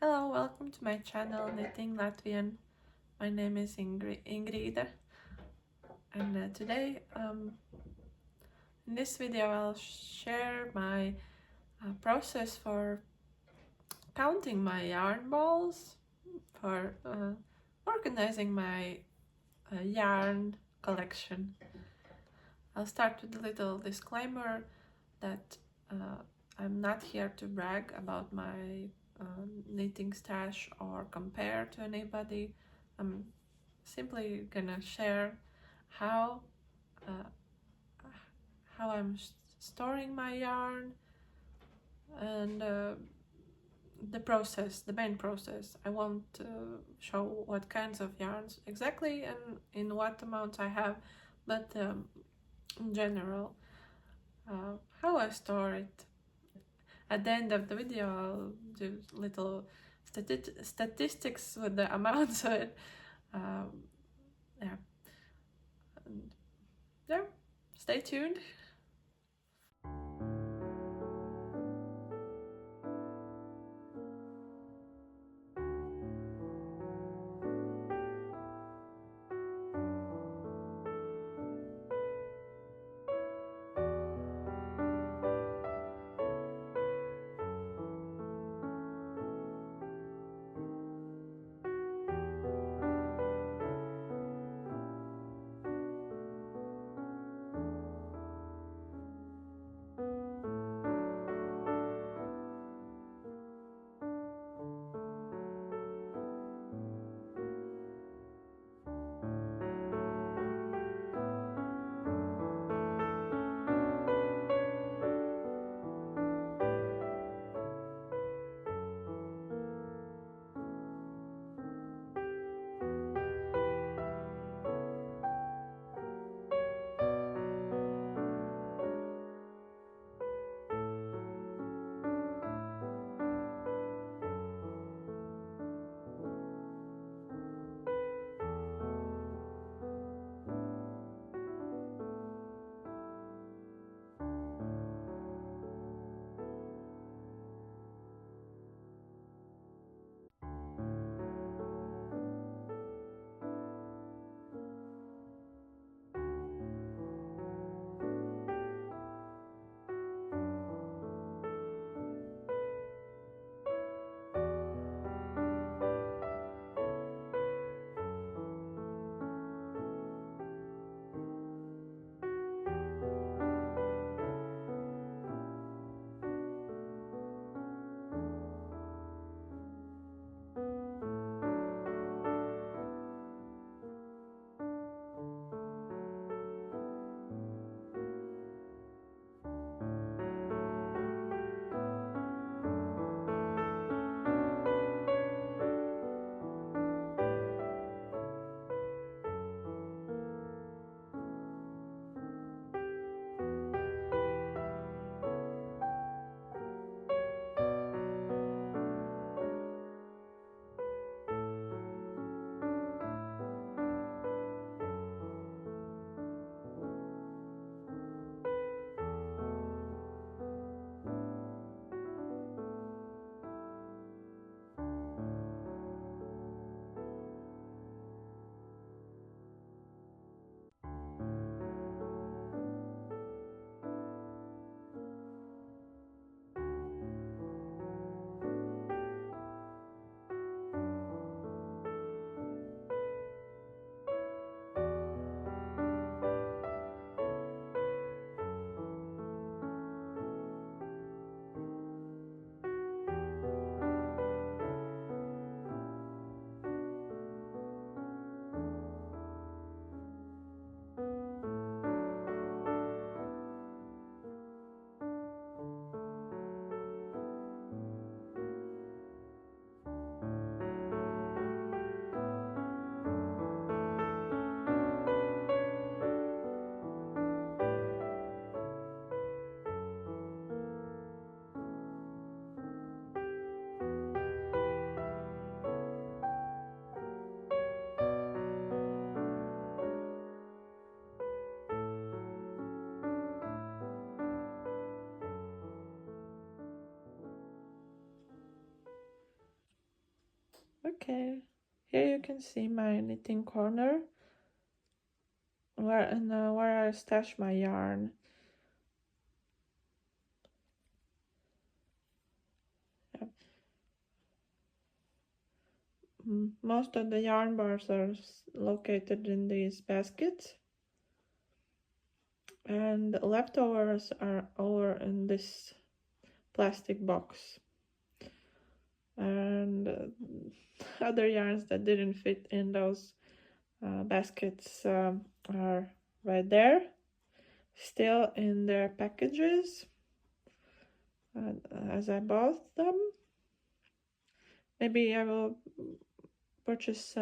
Hello, welcome to my channel Knitting Latvian. My name is Ingrid, and today in this video I'll share my process for counting my yarn balls, for organizing my yarn collection. I'll start with a little disclaimer that I'm not here to brag about my knitting stash or compare to anybody. I'm simply gonna share how uh, I'm storing my yarn and the main process. I won't show what kinds of yarns exactly and in what amounts I have, but in general, how I store it. At the end of the video, I'll do little statistics with the amounts of it. Yeah. And yeah, stay tuned. Okay, here you can see my knitting corner where I stash my yarn. Yeah. Most of the yarn bars are located in these baskets, and leftovers are over in this plastic box. And other yarns that didn't fit in those baskets are right there, still in their packages as I bought them. Maybe I will purchase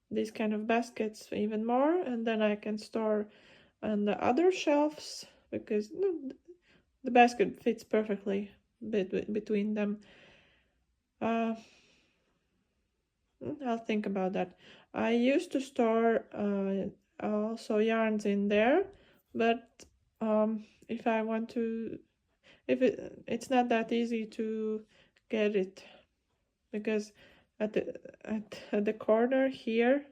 these kind of baskets even more, and then I can store on the other shelves because the basket fits perfectly between them. Uh, I'll think about that. I used to store also yarns in there, but if I want to, if it's not that easy to get it because at the corner here,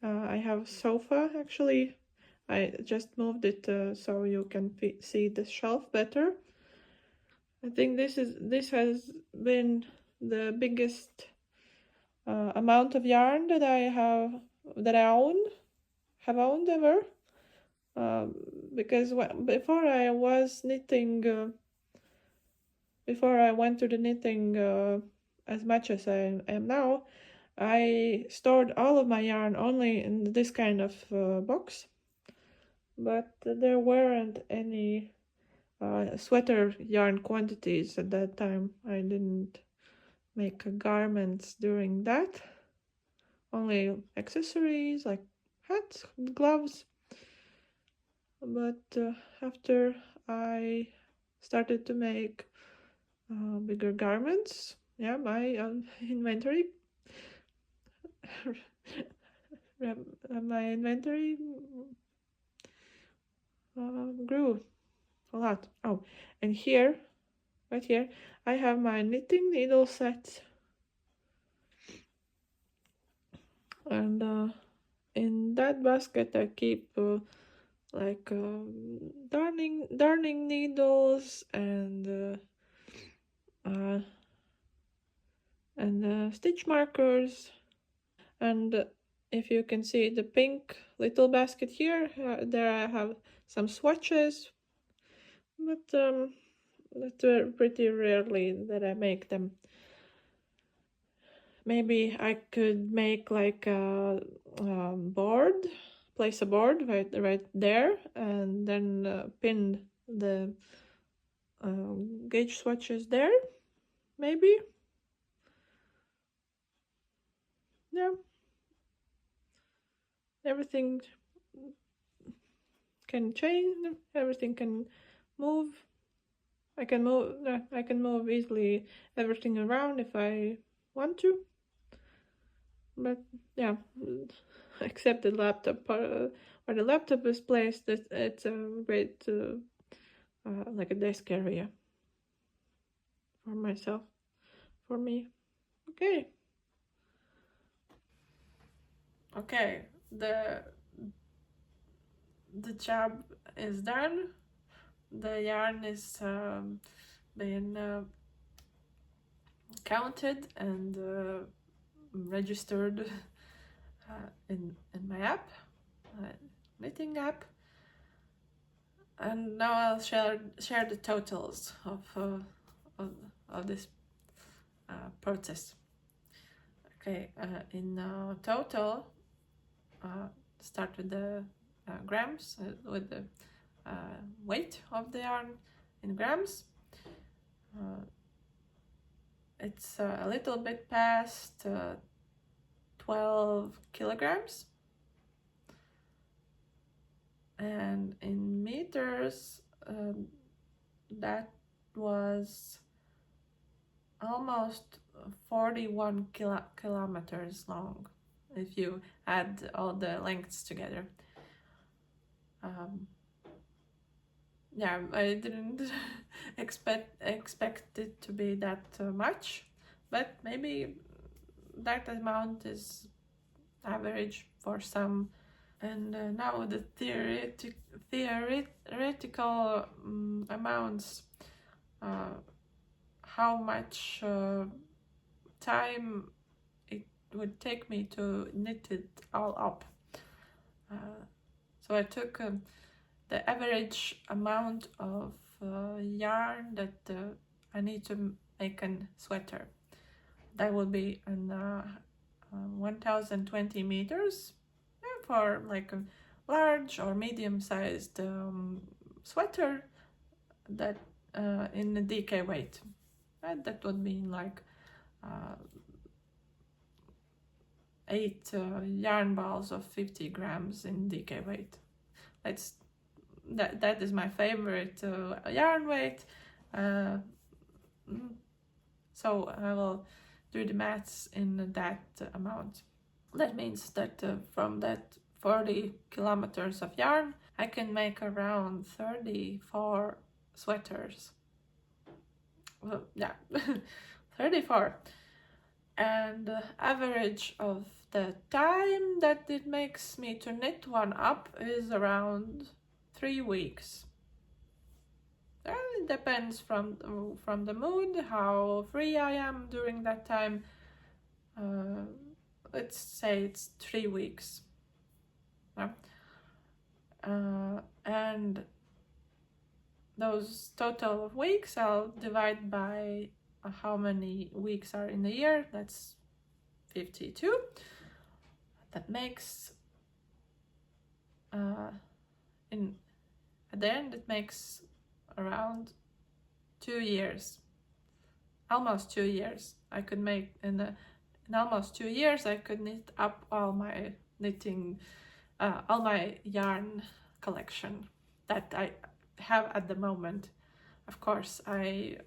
I have a sofa actually. I just moved it so you can see the shelf better. I think this has been the biggest amount of yarn that I have owned ever. Um, because before I was knitting, before I went to the knitting as much as I am now, I stored all of my yarn only in this kind of box. But there weren't any sweater yarn quantities at that time. I didn't make garments during that. Only accessories like hats, gloves. But after I started to make bigger garments, yeah, my inventory, my inventory grew a lot. Oh, and here, right here, I have my knitting needle set, and in that basket I keep like darning needles uh, and stitch markers. And if you can see the pink little basket here, there I have some swatches, but that's pretty rarely that I make them. Maybe I could make like a board, place a board right there, and then pin the gauge swatches there. Maybe, yeah. Everything can change. Everything can move. I can move easily everything around if I want to. But yeah, except the laptop where the laptop is placed, it's a great like a desk area for myself, for me. Okay. Okay, the job is done. The yarn is being counted and registered in my app, uh, knitting app, and now I'll share the totals of, of this process. Okay, in total, start with the grams, with the weight of the yarn in grams. It's a little bit past 12 kilograms. And in meters, that was almost 41 kilometers long if you add all the lengths together. Yeah, I didn't expect it to be that much, but maybe that amount is average for some. And now the theoretical amounts, how much time it would take me to knit it all up. So I took the average amount of yarn that I need to make a sweater. That would be an 1020 meters for like a large or medium-sized sweater that in the DK weight. That would mean like 8 yarn balls of 50 grams in DK weight. That is my favorite yarn weight. So I will do the maths in that amount. That means that from that 40 kilometers of yarn, I can make around 34 sweaters. Well, yeah, 34. And the average of the time that it makes me to knit one up is around 3 weeks. It depends from the mood, how free I am during that time. Let's say it's 3 weeks. And those total weeks I'll divide by how many weeks are in a year. That's 52. That makes at the end it makes around 2 years, almost 2 years. I could make in almost 2 years I could knit up all my knitting, all my yarn collection that I have at the moment. Of course, it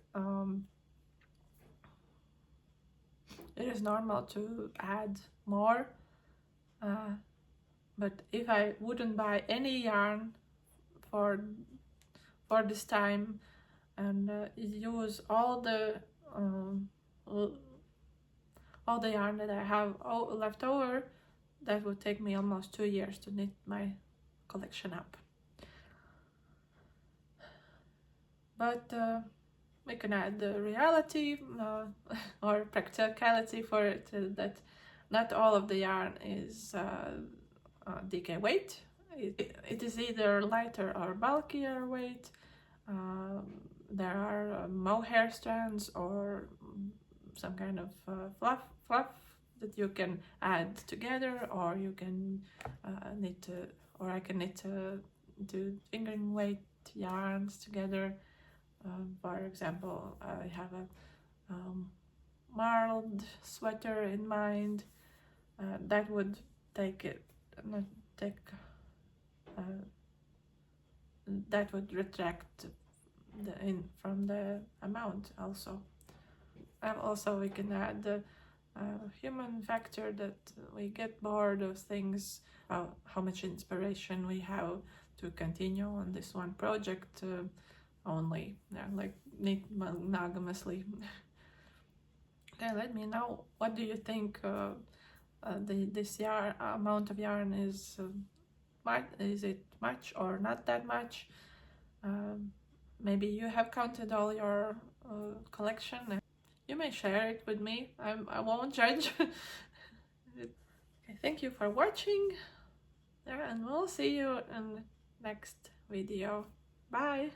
is normal to add more, but if I wouldn't buy any yarn for this time and use all the yarn that I have left over, that would take me almost 2 years to knit my collection up. But we can add the reality or practicality for it, that not all of the yarn is DK weight. It is either lighter or bulkier weight. There are mohair strands or some kind of fluff that you can add together, or you can knit, or I can knit do fingering weight yarns together. For example, I have a marled sweater in mind. That would that would retract from the amount also. And also we can add the human factor, that we get bored of things, how much inspiration we have to continue on this one project only, like knit monogamously. Okay, let me know, what do you think this amount of yarn is? Is it much or not that much? Maybe you have counted all your collection. You may share it with me. I won't judge. Okay, thank you for watching. And we'll see you in the next video. Bye!